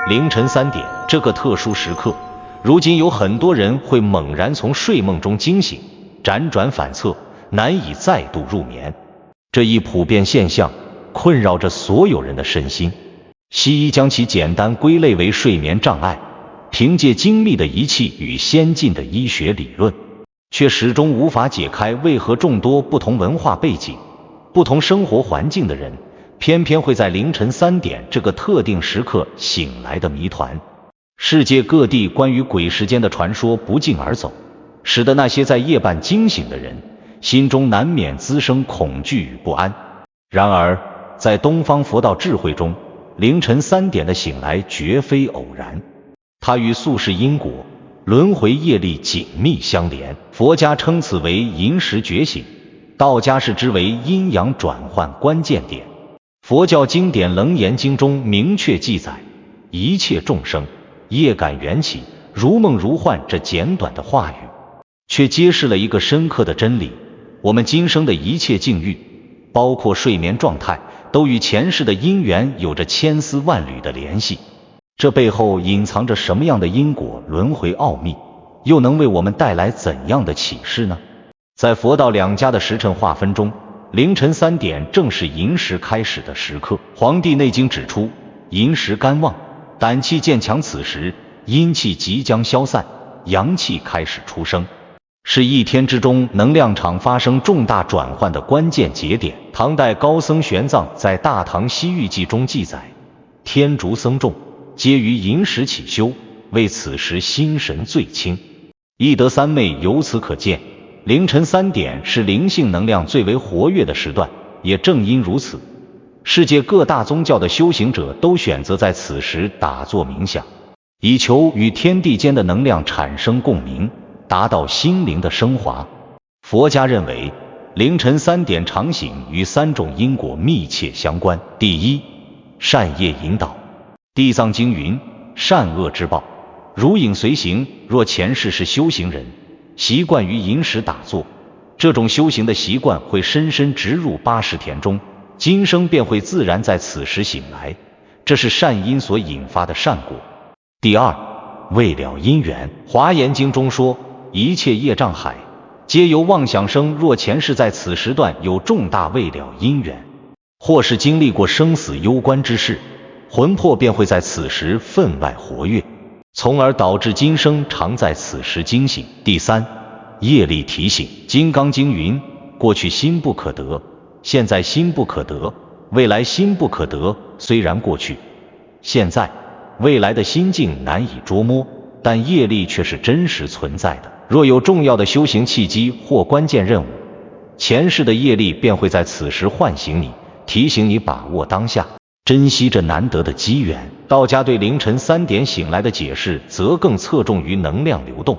凌晨3点这个特殊时刻，如今有很多人会猛然从睡梦中惊醒，辗转反侧，难以再度入眠。这一普遍现象困扰着所有人的身心。西医将其简单归类为睡眠障碍，凭借精密的仪器与先进的医学理论，却始终无法解开为何众多不同文化背景、不同生活环境的人，偏偏会在凌晨3点这个特定时刻醒来的谜团。世界各地关于鬼时间的传说不胫而走，使得那些在夜半惊醒的人心中难免滋生恐惧与不安。然而，在东方佛道智慧中，凌晨3点的醒来绝非偶然，它与宿世因果、轮回业力紧密相连。佛家称此为寅时觉醒，道家视之为阴阳转换关键点。佛教经典《楞严经》中明确记载，一切众生夜感缘起，如梦如幻，这简短的话语却揭示了一个深刻的真理：我们今生的一切境遇，包括睡眠状态，都与前世的因缘有着千丝万缕的联系。这背后隐藏着什么样的因果轮回奥秘，又能为我们带来怎样的启示呢？在佛道两家的时辰划分中，凌晨3点正是寅时开始的时刻。《黄帝内经》指出，寅时肝旺，胆气渐强，此时阴气即将消散，阳气开始出生，是一天之中能量场发生重大转换的关键节点。唐代高僧玄奘在《大唐西域记》中记载，天竺僧众皆于寅时起修，为此时心神最清，易得三昧。由此可见，凌晨3点是灵性能量最为活跃的时段。也正因如此，世界各大宗教的修行者都选择在此时打坐冥想，以求与天地间的能量产生共鸣，达到心灵的升华。佛家认为，凌晨3点常醒与3种因果密切相关。第一，善业引导。地藏经云：善恶之报，如影随形。若前世是修行人，习惯于寅时打坐，这种修行的习惯会深深植入80田中，今生便会自然在此时醒来，这是善因所引发的善果。第二，未了因缘。华严经中说，一切业障海，皆由妄想生。若前世在此时段有重大未了因缘，或是经历过生死攸关之事，魂魄便会在此时分外活跃，从而导致今生常在此时惊醒。第三，业力提醒。金刚经云：过去心不可得，现在心不可得，未来心不可得。虽然过去、现在、未来的心境难以捉摸，但业力却是真实存在的。若有重要的修行契机或关键任务，前世的业力便会在此时唤醒你，提醒你把握当下，珍惜这难得的机缘。道家对凌晨3点醒来的解释则更侧重于能量流动。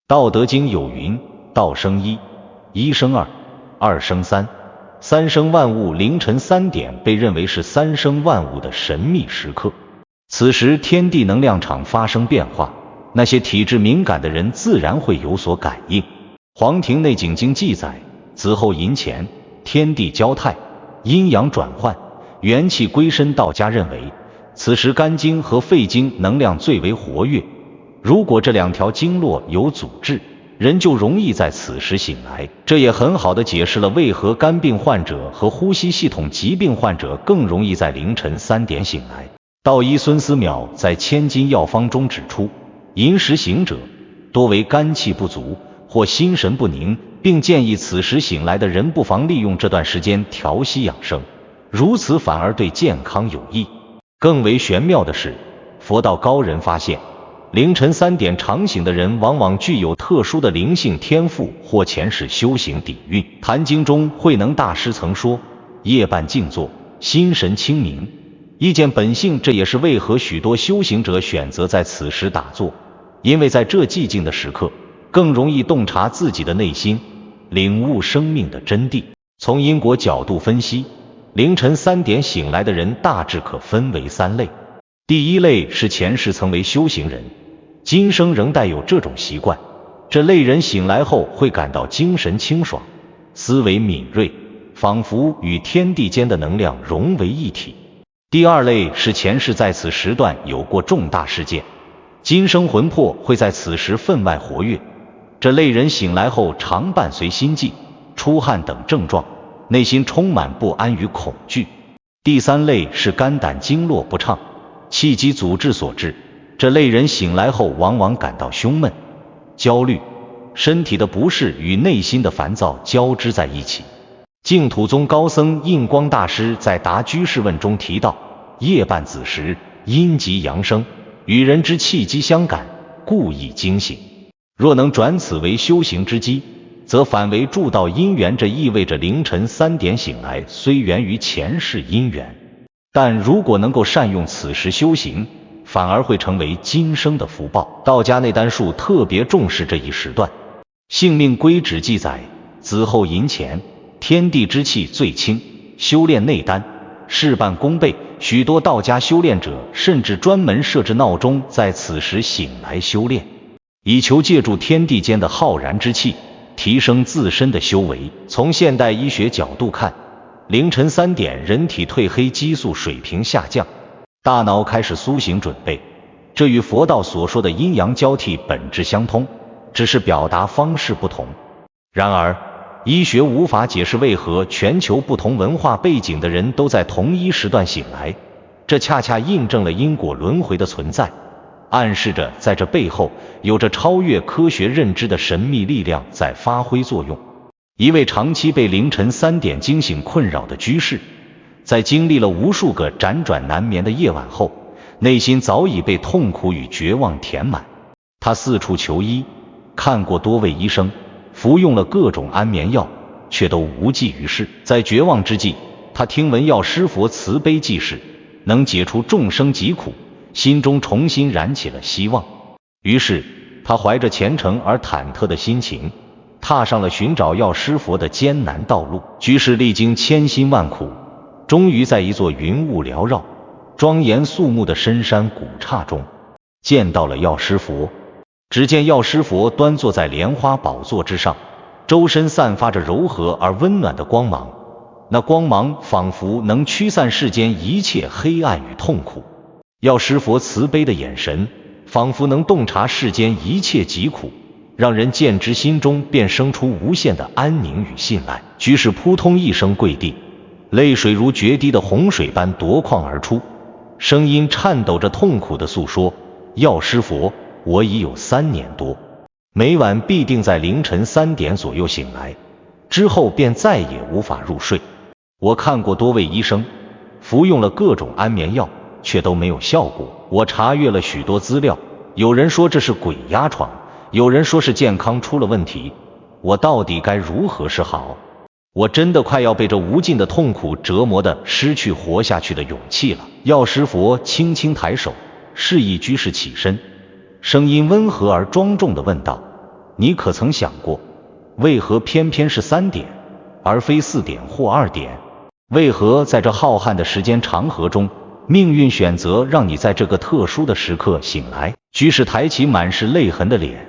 道德经有云：道生一，一生二，二生三，三生万物。凌晨3点被认为是三生万物的神秘时刻，此时天地能量场发生变化，那些体质敏感的人自然会有所感应。黄庭内景经记载，子后寅前，天地交泰，阴阳转换，元气归身。道家认为，此时肝经和肺经能量最为活跃，如果这两条经络有阻滞，人就容易在此时醒来。这也很好地解释了为何肝病患者和呼吸系统疾病患者更容易在凌晨3点醒来。道医孙思邈在《千金药方》中指出，寅时醒者多为肝气不足或心神不宁，并建议此时醒来的人不妨利用这段时间调息养生，如此反而对健康有益。更为玄妙的是，佛道高人发现，凌晨3点常醒的人往往具有特殊的灵性天赋或前世修行底蕴。坛经中慧能大师曾说，夜半静坐，心神清明，意见本性。这也是为何许多修行者选择在此时打坐，因为在这寂静的时刻，更容易洞察自己的内心，领悟生命的真谛。从因果角度分析，凌晨3点醒来的人大致可分为3类。第一类是前世曾为修行人，今生仍带有这种习惯，这类人醒来后会感到精神清爽，思维敏锐，仿佛与天地间的能量融为一体，第二类是前世在此时段有过重大事件，今生魂魄会在此时分外活跃，这类人醒来后常伴随心悸、出汗等症状，内心充满不安与恐惧。第三类是肝胆经络不畅、气机阻滞所致，这类人醒来后往往感到胸闷、焦虑，身体的不适与内心的烦躁交织在一起。净土宗高僧印光大师在《答居士问》中提到，夜半子时，阴极阳生，与人之气机相感，故易惊醒。若能转此为修行之机，则反为助道因缘，这意味着凌晨3点醒来虽源于前世因缘，但如果能够善用此时修行，反而会成为今生的福报。道家内丹术特别重视这一时段。性命归旨记载，子后寅前，天地之气最清，修炼内丹，事半功倍。许多道家修炼者甚至专门设置闹钟，在此时醒来修炼，以求借助天地间的浩然之气，提升自身的修为。从现代医学角度看，凌晨3点，人体褪黑激素水平下降，大脑开始苏醒准备，这与佛道所说的阴阳交替本质相通，只是表达方式不同。然而，医学无法解释为何全球不同文化背景的人都在同一时段醒来，这恰恰印证了因果轮回的存在，暗示着在这背后有着超越科学认知的神秘力量在发挥作用。一位长期被凌晨3点惊醒困扰的居士，在经历了无数个辗转难眠的夜晚后，内心早已被痛苦与绝望填满。他四处求医，看过多位医生，服用了各种安眠药，却都无济于事。在绝望之际，他听闻药师佛慈悲济世，能解除众生疾苦，心中重新燃起了希望。于是他怀着虔诚而忐忑的心情，踏上了寻找药师佛的艰难道路。居士历经千辛万苦，终于在一座云雾缭绕、庄严肃穆的深山古刹中见到了药师佛。只见药师佛端坐在莲花宝座之上，周身散发着柔和而温暖的光芒，那光芒仿佛能驱散世间一切黑暗与痛苦。药师佛慈悲的眼神仿佛能洞察世间一切疾苦，让人见之心中便生出无限的安宁与信赖。居士扑通一声跪地，泪水如决堤的洪水般夺眶而出，声音颤抖着痛苦地诉说：药师佛，我已有3年多，每晚必定在凌晨3点左右醒来，之后便再也无法入睡。我看过多位医生，服用了各种安眠药，却都没有效果。我查阅了许多资料，有人说这是鬼压床，有人说是健康出了问题，我到底该如何是好？我真的快要被这无尽的痛苦折磨得失去活下去的勇气了。药师佛轻轻抬手，示意居士起身，声音温和而庄重地问道：你可曾想过，为何偏偏是3点，而非4点或2点？为何在这浩瀚的时间长河中，命运选择让你在这个特殊的时刻醒来？居士抬起满是泪痕的脸，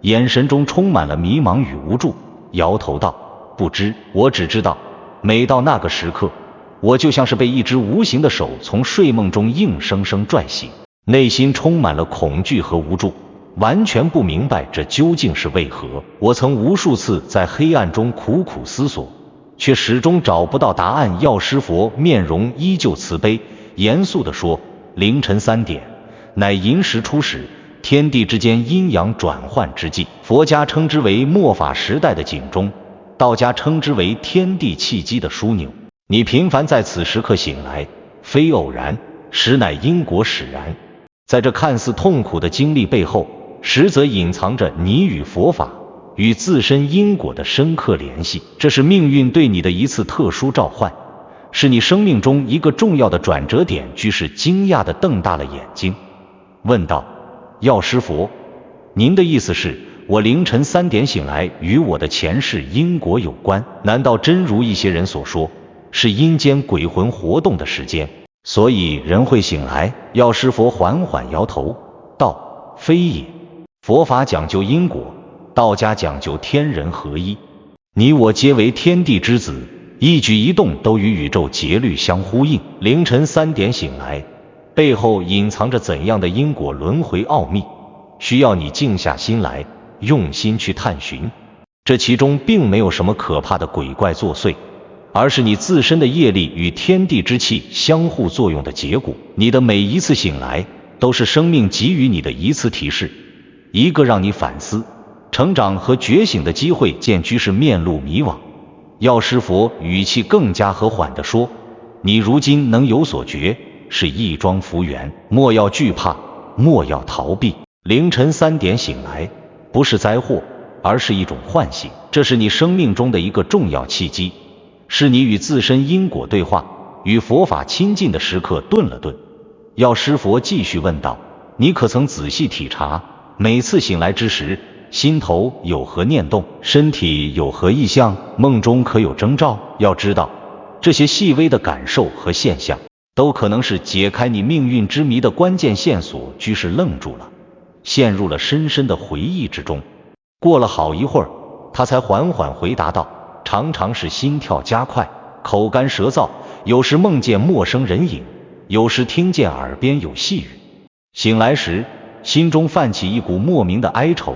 眼神中充满了迷茫与无助，摇头道：不知，我只知道，每到那个时刻，我就像是被一只无形的手从睡梦中硬生生拽醒，内心充满了恐惧和无助，完全不明白这究竟是为何。我曾无数次在黑暗中苦苦思索，却始终找不到答案。药师佛面容依旧慈悲，严肃地说：凌晨3点，乃寅时初始，天地之间阴阳转换之际。佛家称之为末法时代的警钟，道家称之为天地气机的枢纽。你频繁在此时刻醒来，非偶然，实乃因果使然。在这看似痛苦的经历背后，实则隐藏着你与佛法、与自身因果的深刻联系。这是命运对你的一次特殊召唤，是你生命中一个重要的转折点。居士惊讶地瞪大了眼睛，问道：药师佛，您的意思是，我凌晨3点醒来与我的前世因果有关？难道真如一些人所说，是阴间鬼魂活动的时间，所以人会醒来？药师佛缓缓摇头道：非也。佛法讲究因果，道家讲究天人合一，你我皆为天地之子，一举一动都与宇宙节律相呼应。凌晨3点醒来，背后隐藏着怎样的因果轮回奥秘，需要你静下心来，用心去探寻。这其中并没有什么可怕的鬼怪作祟，而是你自身的业力与天地之气相互作用的结果。你的每一次醒来，都是生命给予你的一次提示，一个让你反思、成长和觉醒的机会。见居士面露迷惘，药师佛语气更加和缓地说：你如今能有所觉，是一桩福缘，莫要惧怕，莫要逃避。凌晨3点醒来，不是灾祸，而是一种唤醒。这是你生命中的一个重要契机，是你与自身因果对话、与佛法亲近的时刻。顿了顿，药师佛继续问道：你可曾仔细体察，每次醒来之时，心头有何念动，身体有何异象，梦中可有征兆？要知道，这些细微的感受和现象，都可能是解开你命运之谜的关键线索。居士愣住了，陷入了深深的回忆之中。过了好一会儿，他才缓缓回答道：常常是心跳加快，口干舌燥，有时梦见陌生人影，有时听见耳边有细语。醒来时，心中泛起一股莫名的哀愁，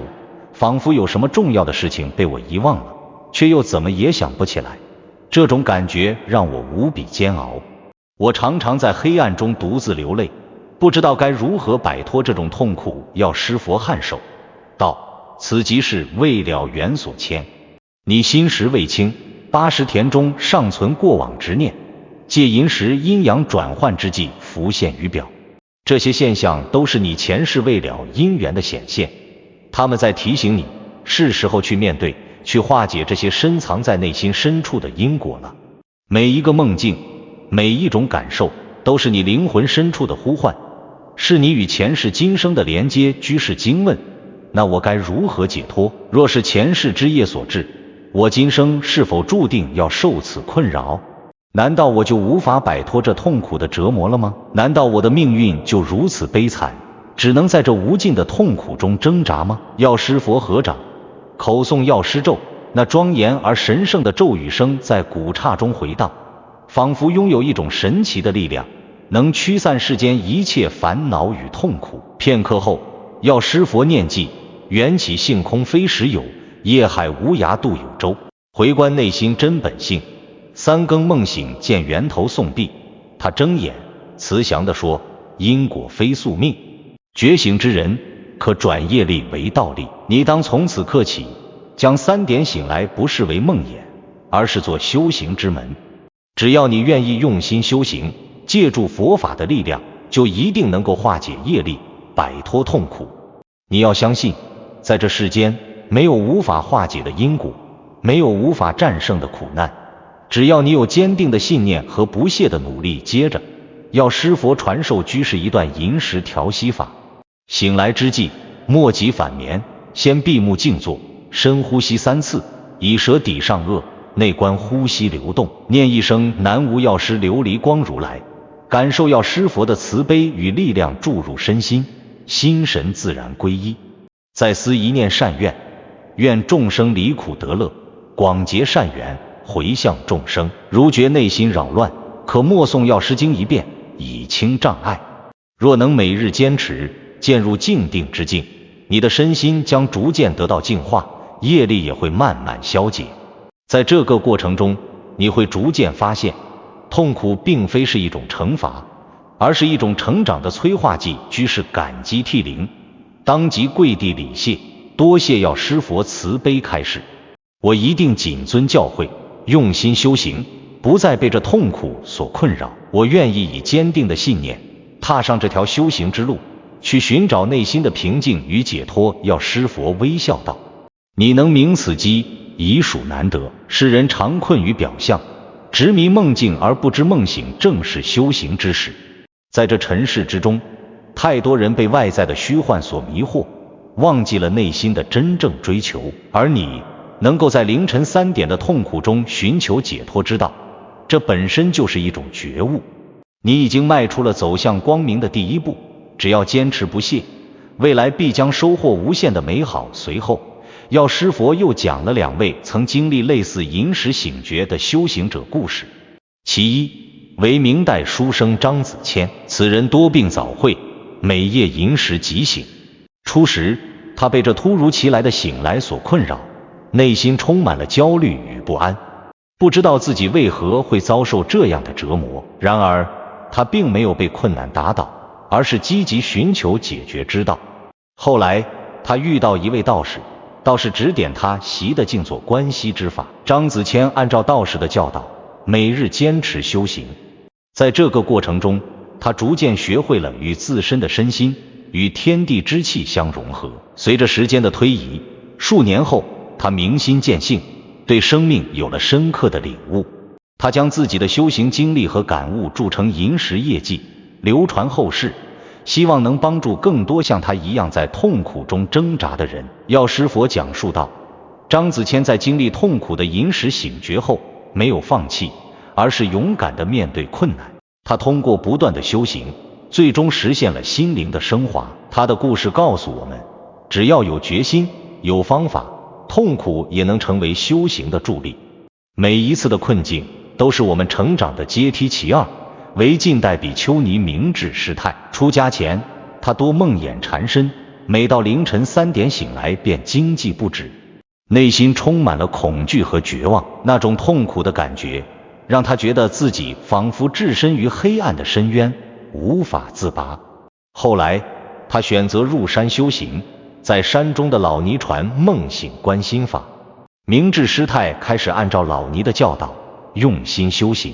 仿佛有什么重要的事情被我遗忘了，却又怎么也想不起来。这种感觉让我无比煎熬，我常常在黑暗中独自流泪，不知道该如何摆脱这种痛苦。药师佛颔首道：此即是未了缘所牵。你心识未清，80田中尚存过往执念，借寅时阴阳转换之际浮现于表。这些现象都是你前世未了因缘的显现，他们在提醒你，是时候去面对，去化解这些深藏在内心深处的因果了。每一个梦境，每一种感受，都是你灵魂深处的呼唤，是你与前世今生的连接。居士惊问：那我该如何解脱？若是前世之业所致，我今生是否注定要受此困扰？难道我就无法摆脱这痛苦的折磨了吗？难道我的命运就如此悲惨，只能在这无尽的痛苦中挣扎吗？药师佛合掌，口诵药师咒，那庄严而神圣的咒语声在鼓刹中回荡，仿佛拥有一种神奇的力量，能驱散世间一切烦恼与痛苦。片刻后，药师佛念记：缘起性空非实有，业海无涯度有舟。回观内心真本性，3更梦醒见源头送毕。他睁眼慈祥地说：因果非宿命，觉醒之人可转业力为道力。你当从此刻起，将3点醒来不视为梦魇，而是做修行之门。只要你愿意用心修行，借助佛法的力量，就一定能够化解业力，摆脱痛苦。你要相信，在这世间没有无法化解的因果，没有无法战胜的苦难，只要你有坚定的信念和不懈的努力。接着，药师佛传授居士一段寅时调息法：醒来之际，莫急反眠，先闭目静坐，深呼吸3次，以舌抵上颚，内观呼吸流动，念一声南无药师琉璃光如来，感受药师佛的慈悲与力量注入身心，心神自然归一。再思一念善愿，愿众生离苦得乐，广结善缘，回向众生。如觉内心扰乱，可默诵药师经1遍，以清障碍。若能每日坚持，渐入静定之境，你的身心将逐渐得到净化，业力也会慢慢消解。在这个过程中，你会逐渐发现，痛苦并非是一种惩罚，而是一种成长的催化剂。居士感激涕零，当即跪地礼谢，多谢药师佛慈悲开示，我一定谨遵教诲，用心修行，不再被这痛苦所困扰。我愿意以坚定的信念，踏上这条修行之路，去寻找内心的平静与解脱。药师佛微笑道：你能明此机，已属难得。世人常困于表象，执迷梦境而不知梦醒，正是修行之时。在这尘世之中，太多人被外在的虚幻所迷惑，忘记了内心的真正追求。而你能够在凌晨3点的痛苦中寻求解脱之道，这本身就是一种觉悟。你已经迈出了走向光明的第一步，只要坚持不懈，未来必将收获无限的美好。随后，药师佛又讲了2位曾经历类似饮食醒觉的修行者故事。其一为明代书生张子谦，此人多病早慧，每夜饮食即醒。初时他被这突如其来的醒来所困扰，内心充满了焦虑与不安，不知道自己为何会遭受这样的折磨。然而他并没有被困难打倒，而是积极寻求解决之道。后来他遇到一位道士，道士指点他习的静坐观息之法。张子谦按照道士的教导，每日坚持修行。在这个过程中，他逐渐学会了与自身的身心与天地之气相融合。随着时间的推移，数年后他明心见性，对生命有了深刻的领悟。他将自己的修行经历和感悟著成饮食业记，流传后世，希望能帮助更多像他一样在痛苦中挣扎的人。药师佛讲述道，张子谦在经历痛苦的饮食醒觉后，没有放弃，而是勇敢地面对困难。他通过不断的修行，最终实现了心灵的升华。他的故事告诉我们，只要有决心，有方法，痛苦也能成为修行的助力。每一次的困境都是我们成长的阶梯。其二为近代比丘尼明智师太。出家前他多梦魇缠身，每到凌晨3点醒来便惊悸不止，内心充满了恐惧和绝望。那种痛苦的感觉让他觉得自己仿佛置身于黑暗的深渊，无法自拔。后来他选择入山修行，在山中的老尼传梦醒观心法。明智师太开始按照老尼的教导用心修行。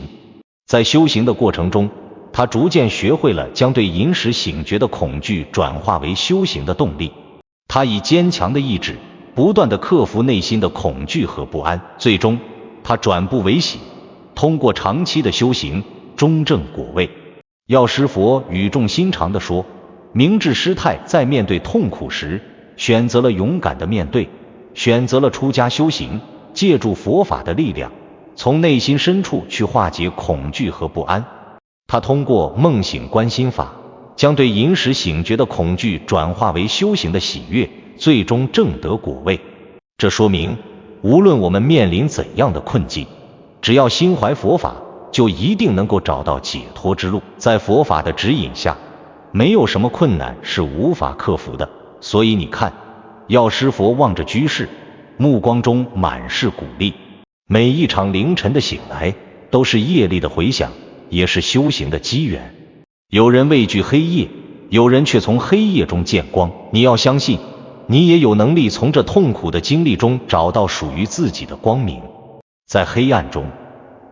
在修行的过程中，他逐渐学会了将对饮食醒觉的恐惧转化为修行的动力。他以坚强的意志不断地克服内心的恐惧和不安，最终他转不为喜，通过长期的修行终证果位。药师佛语重心长地说，明智师太在面对痛苦时选择了勇敢地面对，选择了出家修行，借助佛法的力量，从内心深处去化解恐惧和不安。他通过梦醒观心法，将对饮食醒觉的恐惧转化为修行的喜悦，最终证得果位。这说明，无论我们面临怎样的困境，只要心怀佛法，就一定能够找到解脱之路。在佛法的指引下，没有什么困难是无法克服的。所以你看，药师佛望着居士，目光中满是鼓励。每一场凌晨的醒来都是业力的回响，也是修行的机缘。有人畏惧黑夜，有人却从黑夜中见光。你要相信，你也有能力从这痛苦的经历中找到属于自己的光明。在黑暗中，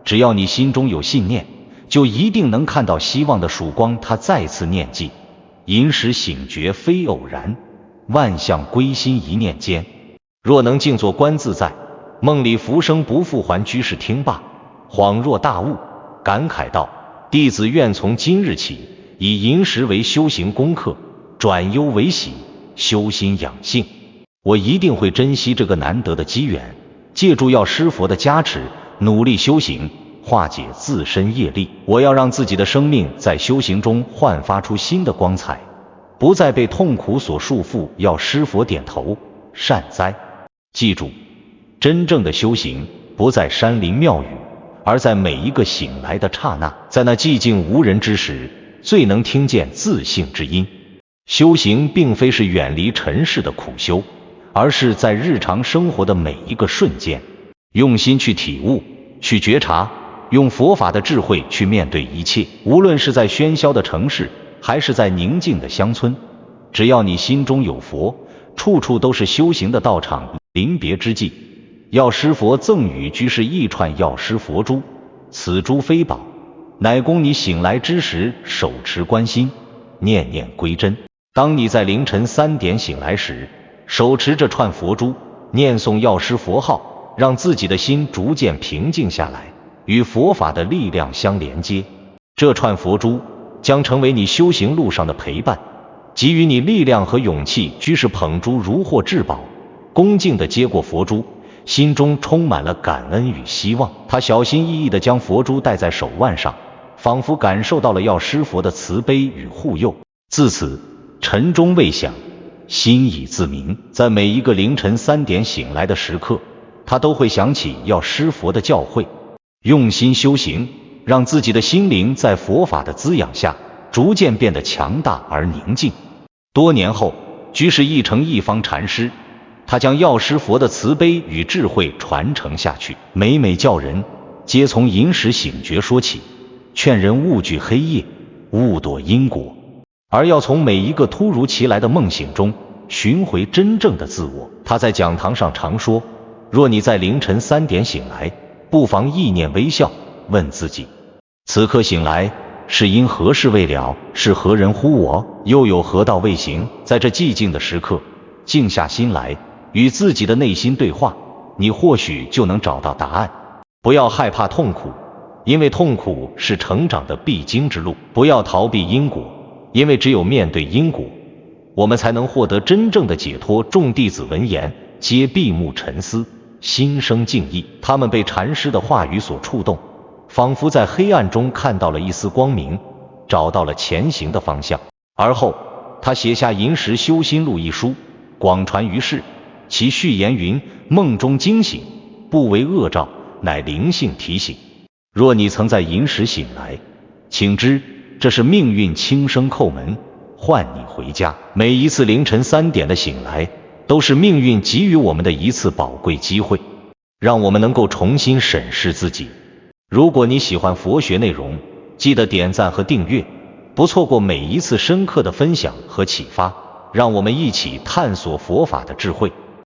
只要你心中有信念，就一定能看到希望的曙光。他再次念记，饮食醒觉非偶然，万象归心一念间。若能静坐观自在，梦里浮生不复还。居士听罢，恍若大悟，感慨道，弟子愿从今日起，以饮食为修行功课，转忧为喜，修心养性。我一定会珍惜这个难得的机缘，借助药师佛的加持，努力修行，化解自身业力。我要让自己的生命在修行中焕发出新的光彩，不再被痛苦所束缚。药师佛点头，善哉。记住，真正的修行不在山林庙宇，而在每一个醒来的刹那。在那寂静无人之时，最能听见自性之音。修行并非是远离尘世的苦修，而是在日常生活的每一个瞬间，用心去体悟，去觉察，用佛法的智慧去面对一切。无论是在喧嚣的城市，还是在宁静的乡村，只要你心中有佛，处处都是修行的道场。临别之际，药师佛赠予居士一串药师佛珠，此珠非宝，乃供你醒来之时手持观心，念念归真。当你在凌晨3点醒来时，手持这串佛珠，念诵药师佛号，让自己的心逐渐平静下来，与佛法的力量相连接。这串佛珠将成为你修行路上的陪伴，给予你力量和勇气。居士捧珠如获至宝，恭敬地接过佛珠，心中充满了感恩与希望。他小心翼翼地将佛珠戴在手腕上，仿佛感受到了药师佛的慈悲与护佑。自此，晨钟未响，心已自明。在每一个凌晨3点醒来的时刻，他都会想起要师佛的教诲，用心修行，让自己的心灵在佛法的滋养下逐渐变得强大而宁静。多年后，居士义成一方禅师，他将药师佛的慈悲与智慧传承下去，每每教人皆从饮食醒觉说起，劝人勿惧黑夜，勿躲因果，而要从每一个突如其来的梦醒中寻回真正的自我。他在讲堂上常说，若你在凌晨3点醒来，不妨意念微笑，问自己，此刻醒来是因何事未了？是何人呼我？又有何道未行？在这寂静的时刻，静下心来，与自己的内心对话，你或许就能找到答案。不要害怕痛苦，因为痛苦是成长的必经之路。不要逃避因果，因为只有面对因果，我们才能获得真正的解脱。众弟子闻言，皆闭目沉思，心生敬意。他们被禅师的话语所触动，仿佛在黑暗中看到了一丝光明，找到了前行的方向。而后他写下《银石修心录》一书，广传于世。其序言云：梦中惊醒，不为恶兆，乃灵性提醒。若你曾在银石醒来，请知这是命运轻声叩门，唤你回家。每一次凌晨3点的醒来，都是命运给予我们的一次宝贵机会，让我们能够重新审视自己。如果你喜欢佛学内容，记得点赞和订阅，不错过每一次深刻的分享和启发。让我们一起探索佛法的智慧。